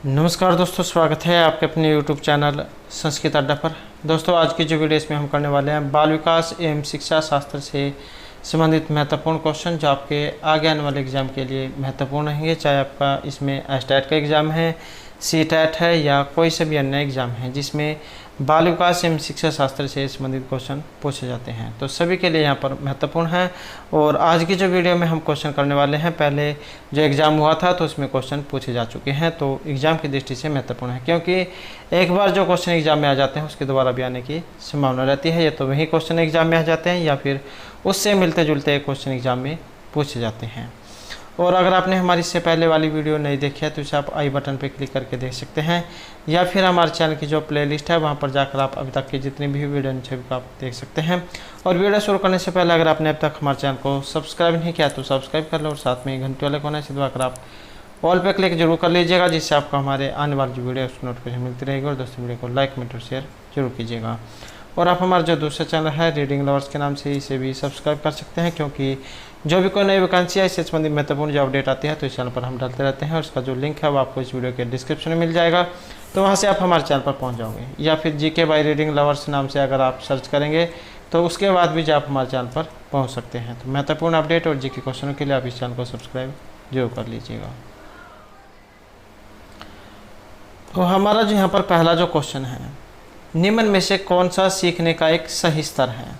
नमस्कार दोस्तों, स्वागत है आपके अपने YouTube चैनल संस्कृत अड्डा पर। दोस्तों, आज की जो वीडियो इसमें हम करने वाले हैं बाल विकास एवं शिक्षा शास्त्र से संबंधित महत्वपूर्ण क्वेश्चन जो आपके आगे आने वाले एग्जाम के लिए महत्वपूर्ण रहेंगे। चाहे आपका इसमें एस्टेट का एग्ज़ाम है, सीटेट है या कोई से भी अन्य एग्ज़ाम है जिसमें बाल विकास एवं शिक्षा शास्त्र से संबंधित क्वेश्चन पूछे जाते हैं, तो सभी के लिए यहाँ पर महत्वपूर्ण है। और आज की जो वीडियो में हम क्वेश्चन करने वाले हैं, पहले जो एग्ज़ाम हुआ था तो उसमें क्वेश्चन पूछे जा चुके हैं, तो एग्ज़ाम की दृष्टि से महत्वपूर्ण है, क्योंकि एक बार जो क्वेश्चन एग्ज़ाम में आ जाते हैं उसके दोबारा भी आने की संभावना रहती है। या तो वही क्वेश्चन एग्ज़ाम में आ जाते हैं या फिर उससे मिलते जुलते क्वेश्चन एग्ज़ाम में पूछे जाते हैं। और अगर आपने हमारी इससे पहले वाली वीडियो नहीं देखी है तो इसे आप आई बटन पर क्लिक करके देख सकते हैं, या फिर हमारे चैनल की जो प्लेलिस्ट है वहां पर जाकर आप अभी तक की जितनी भी वीडियो नीचे भी आप देख सकते हैं। और वीडियो शुरू करने से पहले अगर आपने अब तक हमारे चैनल को सब्सक्राइब नहीं किया तो सब्सक्राइब कर लो और साथ में घंटे वाले कोने से दबाकर आप ऑल पे क्लिक जरूर कर लीजिएगा, जिससे आपको हमारे आने वाली जो वीडियो उसकी नोटिफिकेशन मिलती रहेगी। और दोस्तों, वीडियो को लाइक कमेंट और शेयर जरूर कीजिएगा। और आप हमारा जो दूसरा चैनल है रीडिंग लवर्स के नाम से इसे भी सब्सक्राइब कर सकते हैं, क्योंकि जो भी कोई नई वैकेंसी है इससे संबंधित महत्वपूर्ण जो अपडेट आती है तो इस चैनल पर हम डालते रहते हैं। और इसका जो लिंक है वो आपको इस वीडियो के डिस्क्रिप्शन में मिल जाएगा, तो वहाँ से आप हमारे चैनल पर पहुँच जाओगे। या फिर जीके बाय रीडिंग लवर्स नाम से अगर आप सर्च करेंगे तो उसके बाद भी आप हमारे चैनल पर पहुँच सकते हैं। तो महत्वपूर्ण अपडेट और जीके क्वेश्चनों के लिए आप इस चैनल को सब्सक्राइब जरूर कर लीजिएगा। तो हमारा जो यहाँ पर पहला जो क्वेश्चन है, निम्न में से कौन सा सीखने का एक सही स्तर है।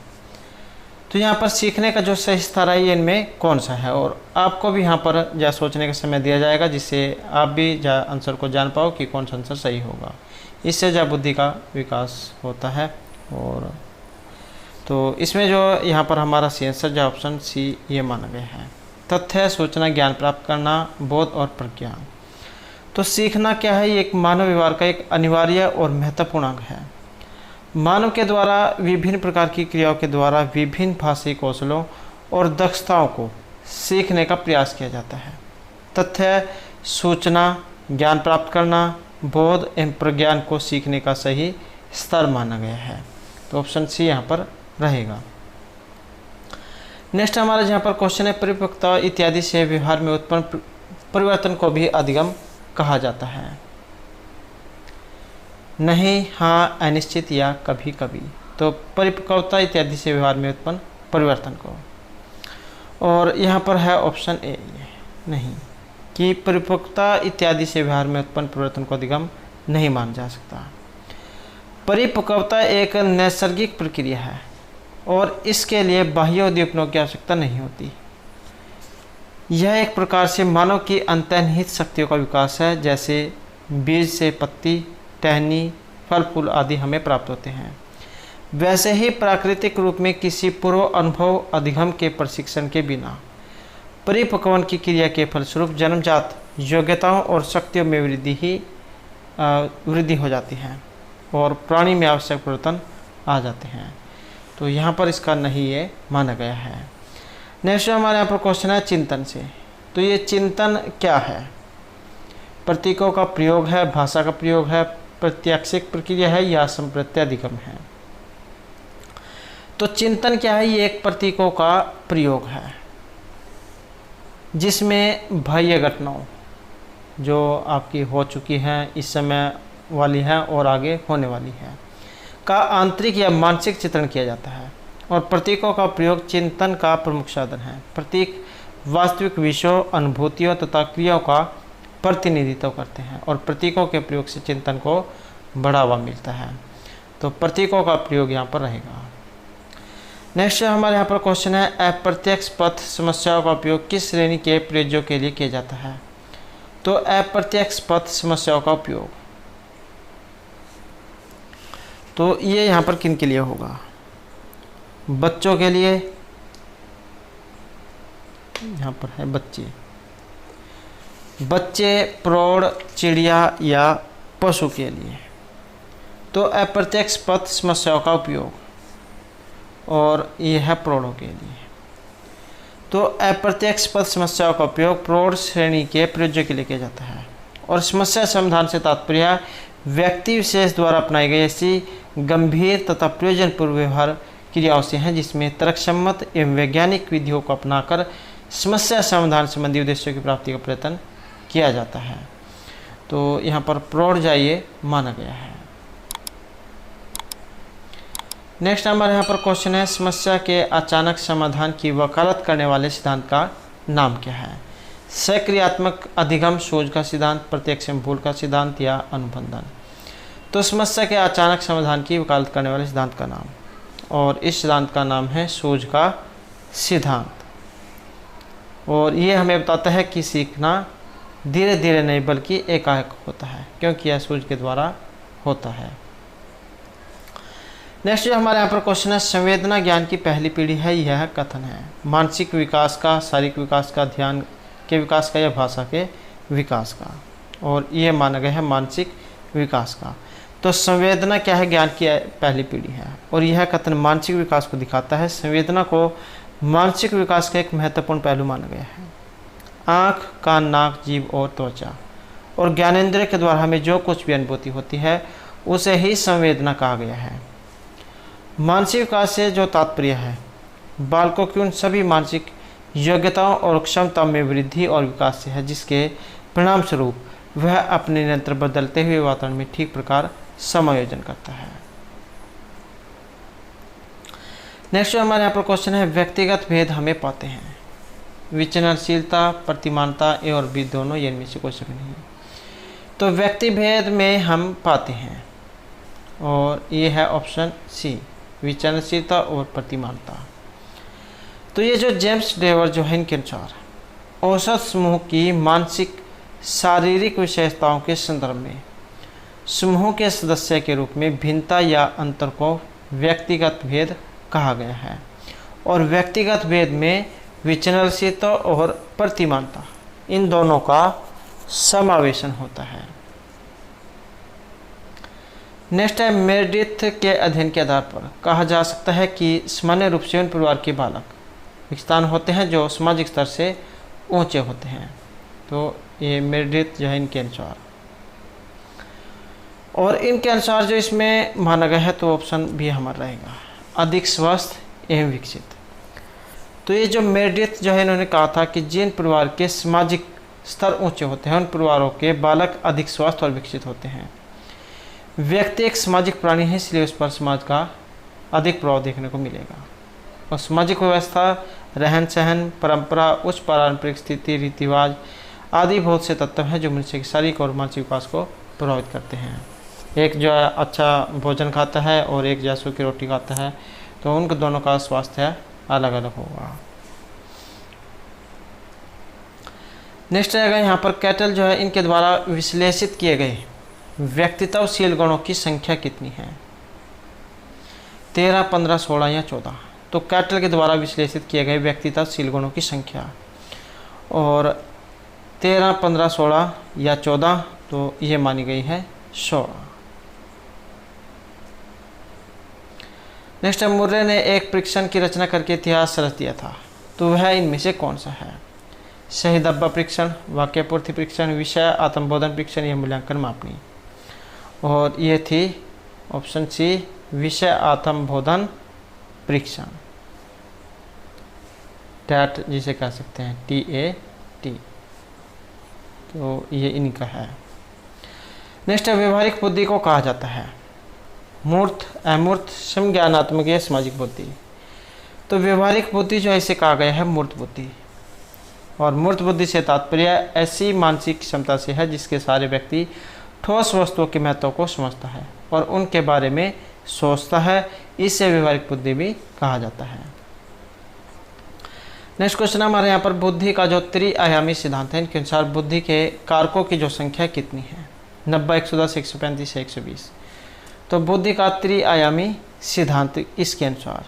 तो यहाँ पर सीखने का जो सही स्तर है ये इनमें कौन सा है, और आपको भी यहाँ पर जा सोचने का समय दिया जाएगा, जिससे आप भी जा आंसर को जान पाओ कि कौन सा आंसर सही होगा। इससे जा बुद्धि का विकास होता है। और तो इसमें जो यहाँ पर हमारा सी आंसर जो ऑप्शन सी ये माना गया है। तथ्य, सूचना, ज्ञान प्राप्त करना, बोध और प्रज्ञा। तो सीखना क्या है, ये एक मानव व्यवहार का एक अनिवार्य और महत्वपूर्ण अंग है। मानव के द्वारा विभिन्न प्रकार की क्रियाओं के द्वारा विभिन्न भाषाई कौशलों और दक्षताओं को सीखने का प्रयास किया जाता है। तथ्य, सूचना, ज्ञान प्राप्त करना, बोध एवं प्रज्ञान को सीखने का सही स्तर माना गया है। तो ऑप्शन सी यहाँ पर रहेगा। नेक्स्ट हमारा यहाँ पर क्वेश्चन है, परिपक्वता इत्यादि से व्यवहार में उत्पन्न परिवर्तन को भी अधिगम कहा जाता है। नहीं, हाँ, अनिश्चित या कभी कभी। तो परिपक्वता इत्यादि से व्यवहार में उत्पन्न परिवर्तन को, और यहाँ पर है ऑप्शन ए नहीं, कि परिपक्वता इत्यादि से व्यवहार में उत्पन्न परिवर्तन को अधिगम नहीं माना जा सकता। परिपक्वता एक नैसर्गिक प्रक्रिया है और इसके लिए बाह्य उद्दीपनों की आवश्यकता नहीं होती। यह एक प्रकार से मानव की अंतर्निहित शक्तियों का विकास है, जैसे बीज से पत्ती, टहनी, फल फूल आदि हमें प्राप्त होते हैं। वैसे ही प्राकृतिक रूप में किसी पूर्व अनुभव अधिगम के प्रशिक्षण के बिना परिपक्वन की क्रिया के फलस्वरूप जन्मजात योग्यताओं और शक्तियों में वृद्धि हो जाती है और प्राणी में आवश्यक परिवर्तन आ जाते हैं। तो यहाँ पर इसका नहीं ये माना गया है। नेक्स्ट हमारे यहाँ पर क्वेश्चन है चिंतन से। तो ये चिंतन क्या है, प्रतीकों का प्रयोग है, भाषा का प्रयोग है, प्रत्याक्षिक प्रक्रिया है या संप्रत्याधिगम है। तो चिंतन क्या है, ये एक प्रतीकों का प्रयोग है जिसमें बाह्य घटनाओं जो आपकी हो चुकी हैं, इस समय वाली हैं और आगे होने वाली है का आंतरिक या मानसिक चित्रण किया जाता है। और प्रतीकों का प्रयोग चिंतन का प्रमुख साधन है। प्रतीक वास्तविक विषयों, अनुभूतियों तथा क्रियाओं का प्रतिनिधित्व करते हैं और प्रतीकों के प्रयोग से चिंतन को बढ़ावा मिलता है। तो प्रतीकों का प्रयोग यहाँ पर रहेगा। नेक्स्ट हमारे यहाँ पर क्वेश्चन है, अप्रत्यक्ष पथ समस्याओं का उपयोग किस श्रेणी के प्रयोज्यों के लिए किया जाता है। तो अप्रत्यक्ष पथ समस्याओं का उपयोग तो ये यहाँ पर किन के लिए होगा, बच्चों के लिए, यहाँ पर है बच्चे, प्रौढ़, चिड़िया या पशु के लिए। तो अप्रत्यक्ष पथ समस्याओं का उपयोग, और यह है प्रौढ़ों के लिए। तो अप्रत्यक्ष पथ समस्याओं का उपयोग प्रौढ़ श्रेणी के प्रयोज्यों के लिए किया जाता है। और समस्या समाधान से तात्पर्य व्यक्ति विशेष द्वारा अपनाई गई ऐसी गंभीर तथा प्रयोजनपूर्ण व्यवहार क्रियाओं से हैं जिसमें तर्कसम्मत एवं वैज्ञानिक विधियों को अपनाकर समस्या समाधान संबंधी उद्देश्यों की प्राप्ति का प्रयत्न किया जाता है। तो यहाँ पर प्रौढ़ माना गया है। नेक्स्ट हमारे यहाँ पर क्वेश्चन है, समस्या के अचानक समाधान की वकालत करने वाले सिद्धांत का नाम क्या है? सक्रियात्मक अधिगम, सोच का सिद्धांत, प्रत्यक्ष भूल का सिद्धांत या अनुबंधन। तो समस्या के अचानक समाधान की वकालत करने वाले सिद्धांत का नाम, और इस सिद्धांत का नाम है सोच का सिद्धांत। और ये हमें बताता है कि सीखना धीरे धीरे नहीं बल्कि एकाएक होता है, क्योंकि यह सोच के द्वारा होता है। नेक्स्ट जो हमारे यहाँ पर क्वेश्चन है, संवेदना ज्ञान की पहली पीढ़ी है, यह कथन है मानसिक विकास का, शारीरिक विकास का, ध्यान के विकास का या भाषा के विकास का, और ये माना गया है मानसिक विकास का। तो संवेदना क्या है? ज्ञान की पहली पीढ़ी है, और यह कथन मानसिक विकास को दिखाता है। संवेदना को मानसिक विकास का एक महत्वपूर्ण पहलू माना गया है। आँख, कान, नाक, जीभ और त्वचा और ज्ञानेंद्रिय के द्वारा हमें जो कुछ भी अनुभूति होती है उसे ही संवेदना कहा गया है। मानसिक विकास से जो तात्पर्य है बालकों की उन सभी मानसिक योग्यताओं और क्षमताओं में वृद्धि और विकास से है, जिसके परिणाम स्वरूप वह अपने निरंतर बदलते हुए वातावरण में ठीक प्रकार समायोजन करता है। नेक्स्ट जो हमारे यहाँ पर क्वेश्चन है, व्यक्तिगत भेद हमें पाते हैं, विचरणशीलता, प्रतिमानता, ए और बी दोनों, ये इनमें से कोई शक नहीं। तो व्यक्ति भेद में हम पाते हैं, और ये है ऑप्शन सी, विचरणशीलता और प्रतिमानता। तो ये जो जेम्स डेवर जो है, इनके अनुसार औसत समूह की मानसिक शारीरिक विशेषताओं के संदर्भ में समूह के सदस्य के रूप में भिन्नता या अंतर को व्यक्तिगत भेद कहा गया है, और व्यक्तिगत भेद में विचरणशीलता और प्रतिमानता इन दोनों का समावेशन होता है। नेक्स्ट है, मेरेडिथ के अध्ययन के आधार पर कहा जा सकता है कि सामान्य रूप से उन परिवार के बालक विकसित होते हैं जो सामाजिक स्तर से ऊंचे होते हैं। तो ये मेरेडिथ जो है इनके अनुसार, और इनके अनुसार जो इसमें माना गया है तो ऑप्शन भी हमारा रहेगा, अधिक स्वस्थ एवं विकसित। तो ये जो मेरेडिथ जो है इन्होंने कहा था कि जिन परिवार के सामाजिक स्तर ऊंचे होते हैं उन परिवारों के बालक अधिक स्वस्थ और विकसित होते हैं। व्यक्ति एक सामाजिक प्राणी है, इसलिए उस पर समाज का अधिक प्रभाव देखने को मिलेगा, और सामाजिक व्यवस्था, रहन सहन, परंपरा, उच्च पारंपरिक स्थिति, रीति रिवाज आदि बहुत से तत्व हैं जो मनुष्य के शारीरिक और मानसिक विकास को प्रभावित करते हैं। एक जो है अच्छा भोजन खाता है और एक जो सूखी रोटी खाता है, तो उनके दोनों का स्वास्थ्य अलग अलग होगा। नेक्स्ट रहेगा यहाँ पर कैटल जो है इनके द्वारा विश्लेषित किए गए व्यक्तित्वशील गुणों की संख्या कितनी है? 13, 15, 16 या 14। तो कैटल के द्वारा विश्लेषित किए गए व्यक्तित्वशील गुणों की संख्या, और 13, 15, 16 या 14, तो ये मानी गई है 16। नेक्स्ट है, मुर्रे ने एक परीक्षण की रचना करके इतिहास रच दिया था, तो वह इनमें से कौन सा है? सही डब्बा परीक्षण, वाक्यपूर्ति परीक्षण, विषय आत्मबोधन परीक्षण या मूल्यांकन मापनी। और ये थी ऑप्शन सी, विषय आत्मबोधन परीक्षण, टैट जिसे कह सकते हैं, TAT। तो ये इनका है। नेक्स्ट है, व्यवहारिक बुद्धि को कहा जाता है मूर्त, अमूर्त, समज्ञानात्मक या सामाजिक बुद्धि। तो व्यवहारिक बुद्धि जो है इसे कहा गया है मूर्त बुद्धि, और मूर्त बुद्धि से तात्पर्य ऐसी मानसिक क्षमता से है जिसके सारे व्यक्ति ठोस वस्तुओं के महत्व को समझता है और उनके बारे में सोचता है, इसे व्यवहारिक बुद्धि भी कहा जाता है। नेक्स्ट क्वेश्चन हमारे यहाँ पर बुद्धि का जो त्रिआयामी सिद्धांत है, इनके अनुसार बुद्धि के कारकों की जो संख्या कितनी है? 90, 110, 135 या 120। तो बुद्धि का त्रिआयामी सिद्धांत इसके अनुसार,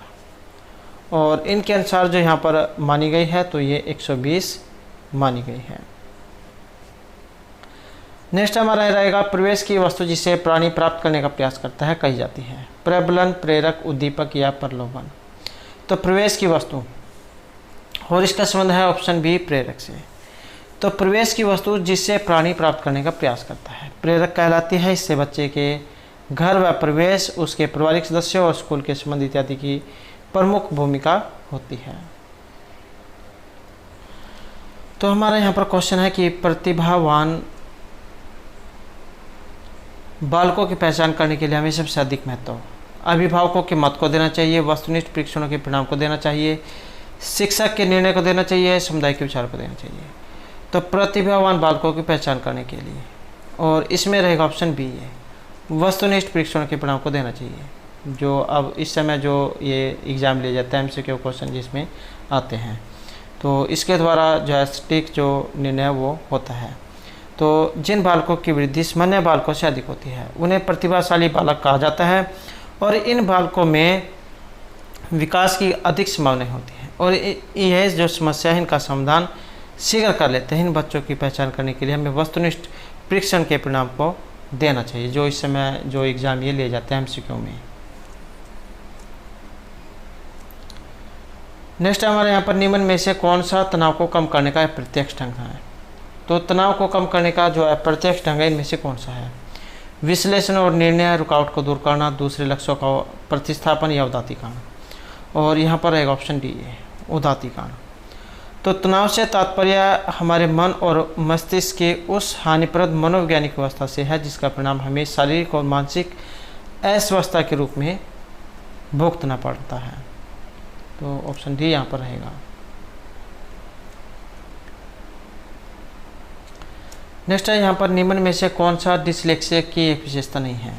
और इनके अनुसार जो यहाँ पर मानी गई है तो ये 120 मानी गई है। नेक्स्ट हमारा रहेगा प्रवेश की वस्तु जिसे प्राणी प्राप्त करने का प्रयास करता है कही जाती है प्रबलन, प्रेरक, उद्दीपक या प्रलोभन। तो प्रवेश की वस्तु, और इसका संबंध है ऑप्शन बी, प्रेरक से। तो प्रवेश की वस्तु जिससे प्राणी प्राप्त करने का प्रयास करता है प्रेरक कहलाती है। इससे बच्चे के घर व प्रवेश, उसके पारिवारिक सदस्यों और स्कूल के संबंध इत्यादि की प्रमुख भूमिका होती है। तो हमारा यहाँ पर क्वेश्चन है कि प्रतिभावान बालकों की पहचान करने के लिए हमें सबसे अधिक महत्व अभिभावकों के मत को देना चाहिए, वस्तुनिष्ठ परीक्षणों के परिणाम को देना चाहिए, शिक्षक के निर्णय को देना चाहिए, समुदाय के विचार को देना चाहिए। तो प्रतिभावान बालकों की पहचान करने के लिए, और इसमें रहेगा ऑप्शन बी है, वस्तुनिष्ठ परीक्षणों के परिणाम को देना चाहिए। जो अब इस समय जो ये एग्ज़ाम लिए जाते हैं MCQ क्वेश्चन जिसमें आते हैं, तो इसके द्वारा जो है सटीक जो निर्णय वो होता है। तो जिन बालकों की वृद्धि सामान्य बालकों से अधिक होती है उन्हें प्रतिभाशाली बालक कहा जाता है, और इन बालकों में विकास की अधिक संभावना होती है, और यह जो समस्या है इनका समाधान शीघ्र कर लेते हैं। इन बच्चों की पहचान करने के लिए हमें वस्तुनिष्ठ परीक्षण के परिणाम को देना चाहिए, जो इस समय जो एग्ज़ाम ये लिए जाते हैं MCQ में। नेक्स्ट हमारे यहाँ पर निम्न में से कौन सा तनाव को कम करने का प्रत्यक्ष ढंग है? तो तनाव को कम करने का जो है प्रत्यक्ष ढंग है इनमें से कौन सा है? विश्लेषण और निर्णय, रुकावट को दूर करना, दूसरे लक्ष्यों का प्रतिस्थापन या उदात्तीकरण। और यहाँ पर एक ऑप्शन डी है, उदात्तीकरण। तो तनाव से तात्पर्य हमारे मन और मस्तिष्क के उस हानिप्रद मनोवैज्ञानिक अवस्था से है जिसका परिणाम हमें शारीरिक और मानसिक अस्वस्थता के रूप में भुगतना पड़ता है। तो ऑप्शन डी यहाँ पर रहेगा। नेक्स्ट है यहाँ पर निम्न में से कौन सा डिसलेक्सिया की एक विशेषता नहीं है?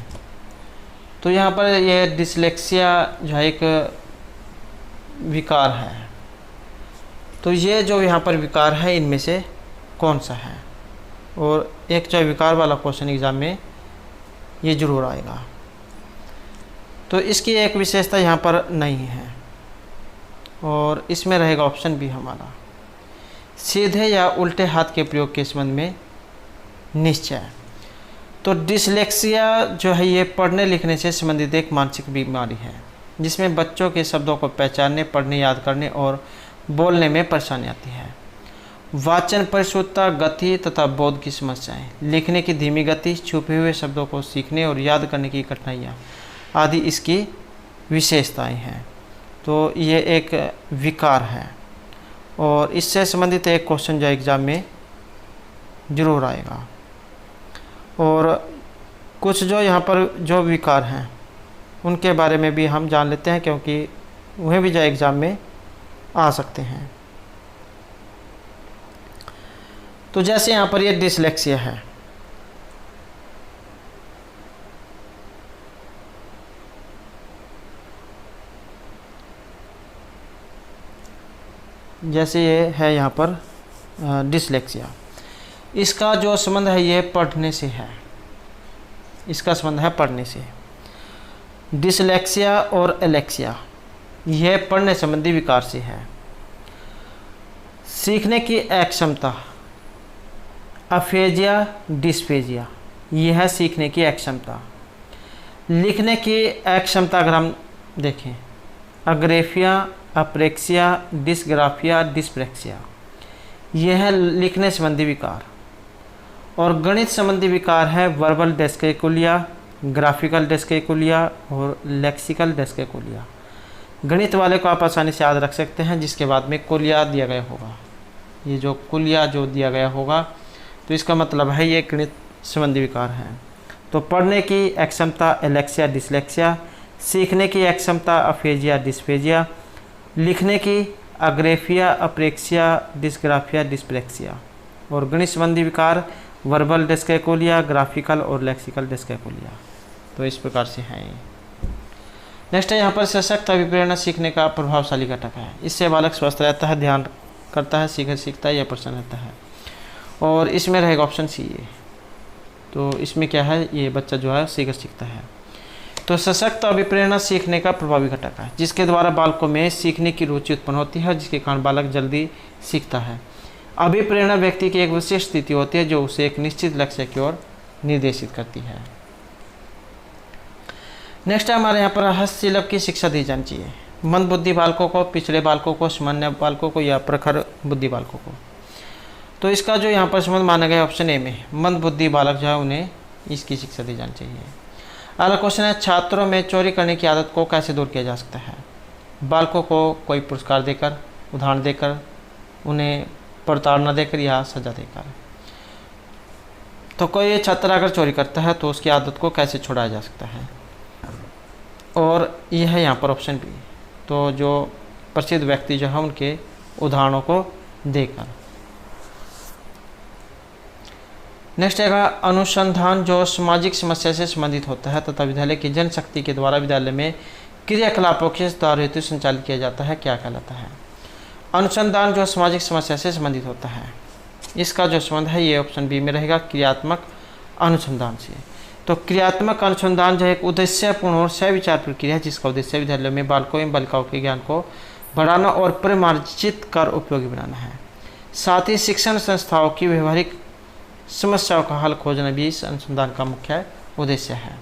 तो यहाँ पर यह डिसलेक्सिया जो है एक विकार है। तो ये जो यहाँ पर विकार है इनमें से कौन सा है? और एक जो विकार वाला क्वेश्चन एग्जाम में ये जरूर आएगा। तो इसकी एक विशेषता यहाँ पर नहीं है, और इसमें रहेगा ऑप्शन बी हमारा, सीधे या उल्टे हाथ के प्रयोग के संबंध में निश्चय। तो डिसलेक्सिया जो है ये पढ़ने लिखने से संबंधित एक मानसिक बीमारी है जिसमें बच्चों के शब्दों को पहचानने, पढ़ने, याद करने और बोलने में परेशानी आती है। वाचन परिशुद्धता, गति तथा बोध की समस्याएं, लिखने की धीमी गति, छुपे हुए शब्दों को सीखने और याद करने की कठिनाइयाँ आदि इसकी विशेषताएं हैं। तो ये एक विकार है, और इससे संबंधित एक क्वेश्चन जो एग्ज़ाम में जरूर आएगा। और कुछ जो यहाँ पर जो विकार हैं उनके बारे में भी हम जान लेते हैं, क्योंकि वह भी जो एग्ज़ाम में आ सकते हैं। तो जैसे यहाँ पर ये डिसलेक्सिया है, जैसे ये है यहाँ पर डिसलेक्सिया, इसका जो संबंध है ये पढ़ने से है, इसका संबंध है पढ़ने से। डिसलेक्सिया और एलेक्सिया यह पढ़ने संबंधी विकार से है। सीखने की अक्षमता, अफेजिया, डिस्फेजिया, यह है सीखने की अक्षमता। लिखने की अक्षमता अगर हम देखें, अग्रेफिया, अप्रेक्सिया, डिस्ग्राफिया, डिस्प्रेक्सिया, यह है लिखने संबंधी विकार। और गणित संबंधी विकार है वर्बल डिस्कैकुलिया, ग्राफिकल डिस्कैकुलिया और लेक्सिकल डिस्कैकुलिया। गणित वाले को आप आसानी से याद रख सकते हैं, जिसके बाद में कुलिया दिया गया होगा। ये जो कुलिया जो दिया गया होगा तो इसका मतलब है ये गणित संबंधी विकार है। तो पढ़ने की अक्षमता एलेक्सिया, डिसलेक्सिया, सीखने की अक्षमता अफेजिया, डिस्फेजिया, लिखने की अग्रेफिया, अप्रेक्सिया, डिस्ग्राफिया, डिस्प्रेक्सिया, और गणित संबंधी विकार वर्बल डिस्कैकुलिया, ग्राफिकल और लेक्सिकल डिस्कैकुलिया। तो इस प्रकार से है ये। नेक्स्ट है यहाँ पर सशक्त अभिप्रेरणा सीखने का प्रभावशाली घटक है। इससे बालक स्वस्थ रहता है, ध्यान करता है, सीखता है या प्रसन्न रहता है। और इसमें रहेगा ऑप्शन सी है। तो इसमें क्या है, ये बच्चा जो है शीघ्र सीखता है। तो सशक्त अभिप्रेरणा सीखने का प्रभावी घटक है जिसके द्वारा बालकों में सीखने की रुचि उत्पन्न होती है, जिसके कारण बालक जल्दी सीखता है। अभिप्रेरणा व्यक्ति की एक विशेष स्थिति होती है जो उसे एक निश्चित लक्ष्य की ओर निर्देशित करती है। नेक्स्ट है हमारे यहाँ पर हस्तशिल्प की शिक्षा दी जानी चाहिए। मंद बुद्धि बालकों को, पिछड़े बालकों को, सामान्य बालकों को या प्रखर बुद्धि बालकों को। तो इसका जो यहाँ पर संबंध माना गया ऑप्शन ए में, मंद बुद्धि बालक जो है उन्हें इसकी शिक्षा दी जानी चाहिए। अगला क्वेश्चन है, छात्रों में चोरी करने की आदत को कैसे दूर किया जा सकता है? बालकों को कोई पुरस्कार देकर, उदाहरण देकर, उन्हें प्रताड़ना देकर या सजा देकर। तो कोई छात्र अगर चोरी करता है तो उसकी आदत को कैसे छुड़ाया जा सकता है, और यह है यहाँ पर ऑप्शन बी। तो जो प्रसिद्ध व्यक्ति जो है उनके उदाहरणों को देकर। नेक्स्ट है अनुसंधान जो सामाजिक समस्या से संबंधित होता है तथा विद्यालय की जनशक्ति के द्वारा विद्यालय में क्रियाकलापों के सुधार हेतु संचालित किया जाता है, क्या कहलाता है। अनुसंधान जो सामाजिक समस्या से संबंधित होता है, इसका जो संबंध है ये ऑप्शन बी में रहेगा, क्रियात्मक अनुसंधान से। तो क्रियात्मक अनुसंधान जो एक उद्देश्यपूर्ण और सविचार प्रक्रिया है जिसका उद्देश्य विद्यालयों में बालकों एवं बालिकाओं के ज्ञान को बढ़ाना और परिमार्जित कर उपयोगी बनाना है। साथ ही शिक्षण संस्थाओं की व्यवहारिक समस्याओं का हल खोजना भी इस अनुसंधान का मुख्य उद्देश्य है।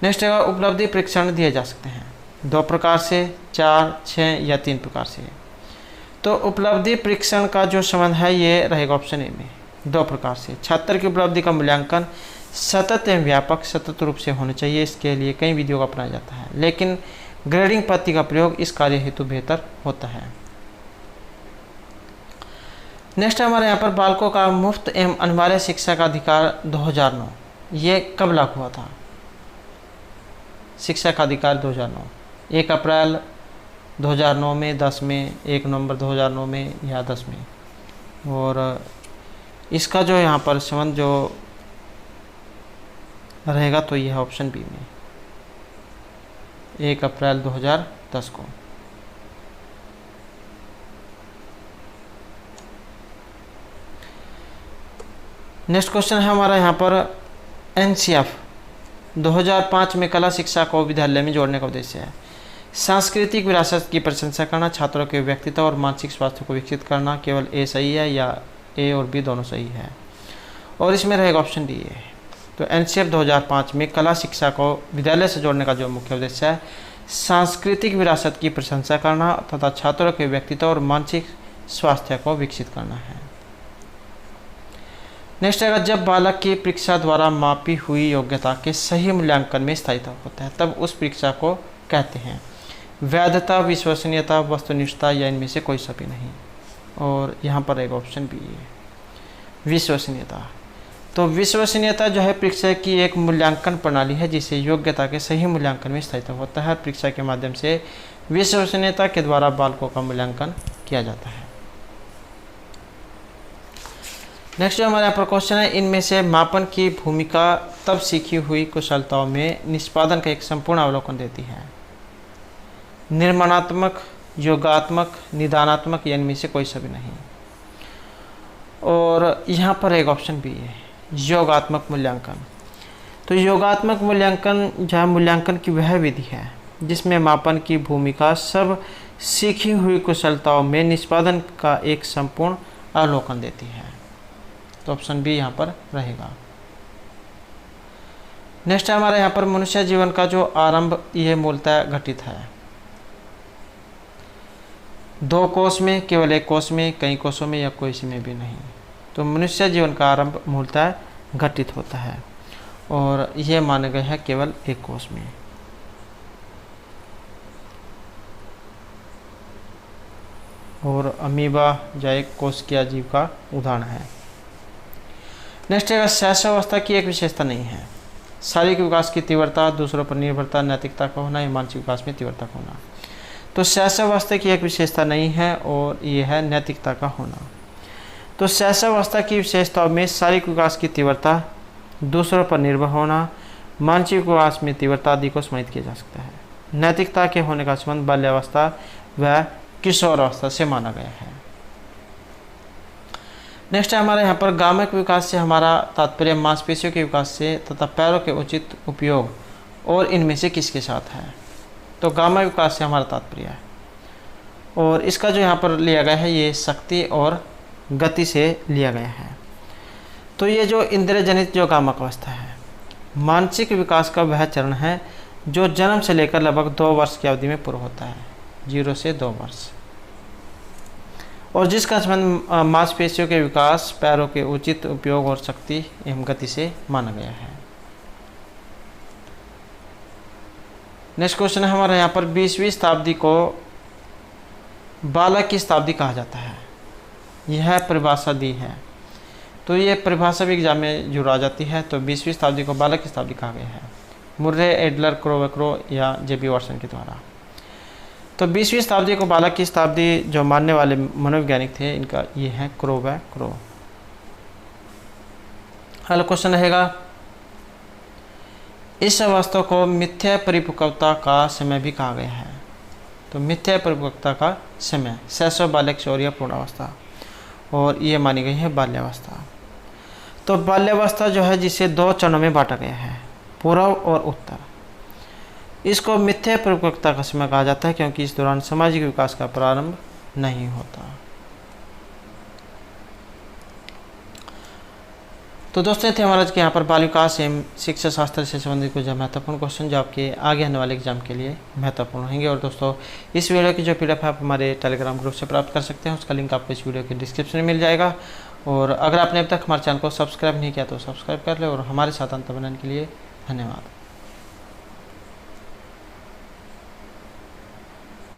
नेक्स्ट है उपलब्धि परीक्षण दिए जा सकते हैं 2 प्रकार से, 4, 6 या 3 प्रकार से। तो उपलब्धि परीक्षण का जो संबंध है ये रहेगा ऑप्शन ए में 2 प्रकार से। छात्र की उपलब्धि का मूल्यांकन सतत एवं व्यापक सतत रूप से होना चाहिए, इसके लिए कई विधियों का अपनाया जाता है, लेकिन ग्रेडिंग पद्धति का प्रयोग इस कार्य हेतु बेहतर होता है। नेक्स्ट हमारे यहाँ पर बालकों का मुफ्त एवं अनिवार्य शिक्षा का अधिकार 2009, ये कब लागू हुआ था। शिक्षा का अधिकार 2009, 1 अप्रैल 2009 में, 10 में, 1 नवंबर 2009 में या 10 में। और इसका जो यहाँ पर संबंध जो रहेगा तो यह ऑप्शन बी में 1 अप्रैल 2010 को। नेक्स्ट क्वेश्चन है हमारा यहाँ पर एनसीएफ 2005 में कला शिक्षा को विद्यालय में जोड़ने का उद्देश्य है। सांस्कृतिक विरासत की प्रशंसा करना, छात्रों के व्यक्तित्व और मानसिक स्वास्थ्य को विकसित करना, केवल ए सही है या ए और बी दोनों सही है, और इसमें रहेगा ऑप्शन डी है। तो एनसीएफ 2005 में कला शिक्षा को विद्यालय से जोड़ने का जो मुख्य उद्देश्य है सांस्कृतिक विरासत की प्रशंसा करना तथा छात्रों के व्यक्तित्व और मानसिक स्वास्थ्य को विकसित करना है। नेक्स्ट है जब बालक की परीक्षा द्वारा मापी हुई योग्यता के सही मूल्यांकन में स्थायित्व होता है तब उस परीक्षा को कहते हैं वैधता, विश्वसनीयता, वस्तुनिष्ठता या इनमें से कोई सा भी नहीं, और यहाँ पर एक ऑप्शन भी है विश्वसनीयता। तो विश्वसनीयता जो है परीक्षा की एक मूल्यांकन प्रणाली है जिसे योग्यता के सही मूल्यांकन में स्थायित्व होता है। परीक्षा के माध्यम से विश्वसनीयता के द्वारा बालकों का मूल्यांकन किया जाता है। नेक्स्ट जो हमारे यहाँ पर क्वेश्चन है इनमें से मापन की भूमिका तब सीखी हुई कुशलताओं में निष्पादन का एक संपूर्ण अवलोकन देती है। निर्माणात्मक, योगात्मक, निदानात्मक या इनमें से कोई सा भी नहीं, और यहाँ पर एक ऑप्शन भी है योगात्मक मूल्यांकन। तो योगात्मक मूल्यांकन जहाँ मूल्यांकन की वह विधि है जिसमें मापन की भूमिका सब सीखी हुई कुशलताओं में निष्पादन का एक संपूर्ण अवलोकन देती है। तो ऑप्शन बी यहाँ पर रहेगा। नेक्स्ट हमारे यहाँ पर मनुष्य जीवन का जो आरंभ यह मूलतः घटित है 2 कोष में, केवल 1 कोष में, कई कोषों में या कोई सी में भी नहीं। तो मनुष्य जीवन का आरंभ मूलतः घटित होता है और यह माना गया है केवल 1 कोष में। और अमीबा जो एक कोशिकीय जीव का उदाहरण है। नेक्स्ट है शैशवावस्था की एक विशेषता नहीं है। शारीरिक विकास की तीव्रता, दूसरों पर निर्भरता, नैतिकता का होना या मानसिक विकास में तीव्रता का होना। तो शैशवावस्था की एक विशेषता नहीं है और ये है नैतिकता का होना। तो शैशवावस्था की विशेषताओं में शारीरिक विकास की तीव्रता, दूसरों पर निर्भर होना, मानसिक विकास में तीव्रता आदि को समाहित किया जा सकता है। नैतिकता के होने का संबंध बाल्यावस्था व किशोरावस्था से माना गया है। नेक्स्ट है हमारे यहाँ पर गामक विकास से हमारा तात्पर्य मांसपेशियों के विकास से तथा पैरों के उचित उपयोग और इनमें से किसके साथ है। तो गामक विकास से हमारा तात्पर्य है और इसका जो यहाँ पर लिया गया है ये शक्ति और गति से लिया गया है। तो ये जो इंद्रिय जनित जो गामक अवस्था है मानसिक विकास का वह चरण है जो जन्म से लेकर लगभग 2 वर्ष की अवधि में पूरा होता है, 0 से 2 वर्ष, और जिसका संबंध मांसपेशियों के विकास, पैरों के उचित उपयोग और शक्ति एवं गति से माना गया है। नेक्स्ट क्वेश्चन है हमारा यहाँ पर 20वीं शताब्दी को बालक की शताब्दी कहा जाता है। यह परिभाषा दी है तो ये परिभाषा भी एग्जाम में जुड़ आ जाती है। तो 20वीं शताब्दी को बालक की शताब्दी कहा गया है, मुर्रे, एडलर, क्रोवेक्रो या जेबी वाटसन के द्वारा। तो 20वीं शताब्दी को बालक की शताब्दी जो मानने वाले मनोवैज्ञानिक थे इनका ये है क्रोवेक्रो। अगला क्वेश्चन रहेगा, इस अवस्था को मिथ्या परिपक्वता का समय भी कहा गया है। तो मिथ्या परिपक्वता का समय शैशव, बाल्य, किशोर या पूर्णावस्था, और ये मानी गई है बाल्यावस्था। तो बाल्यावस्था जो है जिसे 2 चरणों में बांटा गया है, पूर्व और उत्तर। इसको मिथ्या परिपक्वता का समय कहा जाता है क्योंकि इस दौरान सामाजिक विकास का प्रारंभ नहीं होता। तो दोस्तों थे हमारा आज के यहाँ पर बाल विकास एवं शिक्षा शास्त्र से संबंधित कुछ महत्वपूर्ण क्वेश्चन जो आपके आगे आने वाले एग्जाम के लिए महत्वपूर्ण होंगे। और दोस्तों इस वीडियो की जो पीडीएफ है आप हमारे टेलीग्राम ग्रुप से प्राप्त कर सकते हैं, उसका लिंक आपको इस वीडियो के डिस्क्रिप्शन में मिल जाएगा। और अगर आपने अब तक हमारे चैनल को सब्सक्राइब नहीं किया तो सब्सक्राइब कर ले, और हमारे साथ अंत बनाने के लिए धन्यवाद।